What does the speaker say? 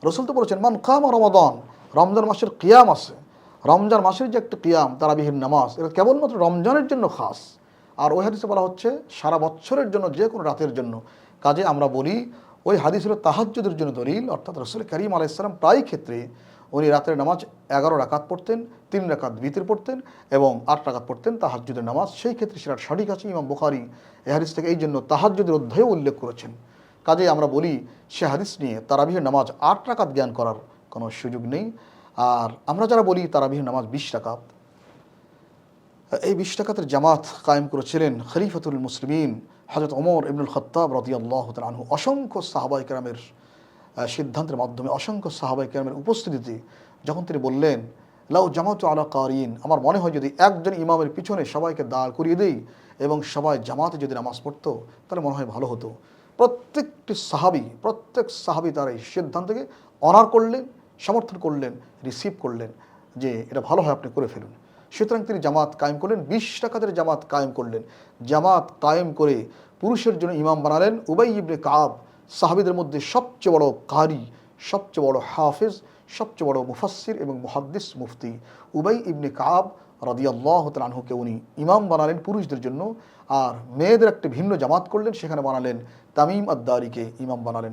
রসুল তো বলেছেন মান কামা রমাদান, রমজান মাসের কিয়াম আছে, রমজান মাসের যে একটা কিয়াম তারাবিহির নামাজ, এটা কেবলমাত্র রমজানের জন্য খাস। আর ওই হাদিসে বলা হচ্ছে সারা বছরের জন্য, যে কোনো রাতের জন্য। কাজে আমরা বলি ওই হাদিস হলো তাহাজ্জুদের জন্য দলিল, অর্থাৎ রসুল করিম আলাইহিস সালাম প্রায় ক্ষেত্রে উনি রাতের নামাজ 11 রাকাত পড়তেন, 3 রাকাত বিতির পড়তেন এবং 8 রাকাত পড়তেন তাহাজ্জুদের নামাজ। সেই ক্ষেত্রে সেটা সঠিক আছে। ইমাম বুখারী এই হাদিস থেকে এই জন্য তাহাজ্জুদের অধ্যায়ও উল্লেখ করেছেন। কাজে আমরা বলি সে হাদিস নিয়ে তারাবিহের নামাজ 8 রাকাত জ্ঞান করার কোনো সুযোগ নেই। আর আমরা যারা বলি তারাবিহের নামাজ 20 রাকাত, এই 20 রাকাতের জামাত কায়েম করেছিলেন খলিফাতুল মুসলিমিন হযরত ওমর ইবনুল খাত্তাব রাদিয়াল্লাহু তাআলা আনহু। অসংখ্য সাহাবায়ে কেরামের সিদ্ধান্তের মাধ্যমে, অসংখ্য সাহাবায়ে কেরামের উপস্থিতিতে যখন তিনি বললেন লাউ জামাতু আলা কারিন, আমার মনে হয় যদি একজন ইমামের পিছনে সবাইকে দাঁড় করিয়ে দেই এবং সবাই জামাতে যদি নামাজ পড়তো তাহলে মনে হয় ভালো হতো। প্রত্যেক সাহাবী তার এই সিদ্ধান্তকে অনার করলেন, সমর্থন করলেন, রিসিভ করলেন যে এটা ভালো হয়, আপনি করে ফেলুন। সুতরাং তিনি জামাত কায়েম করলেন, 20 রাকাতের জামাত কায়েম করলেন। জামাত কায়েম করে পুরুষের জন্য ইমাম বানালেন উবাই ইবনে কাব, সাহাবীদের মধ্যে সবচেয়ে বড় কারি, সবচেয়ে বড় হাফেজ, সবচেয়ে বড় মুফাসসির এবং মুহাদ্দিস মুফতি উবাই ইবনে কাব রাদিয়াল্লাহু তাআলা আনহুকে উনি ইমাম বানালেন পুরুষদের জন্য। আর মেয়েদের একটা ভিন্ন জামাত করলেন, সেখানে বানালেন তামিম আদ-দারিকে ইমাম বানালেন।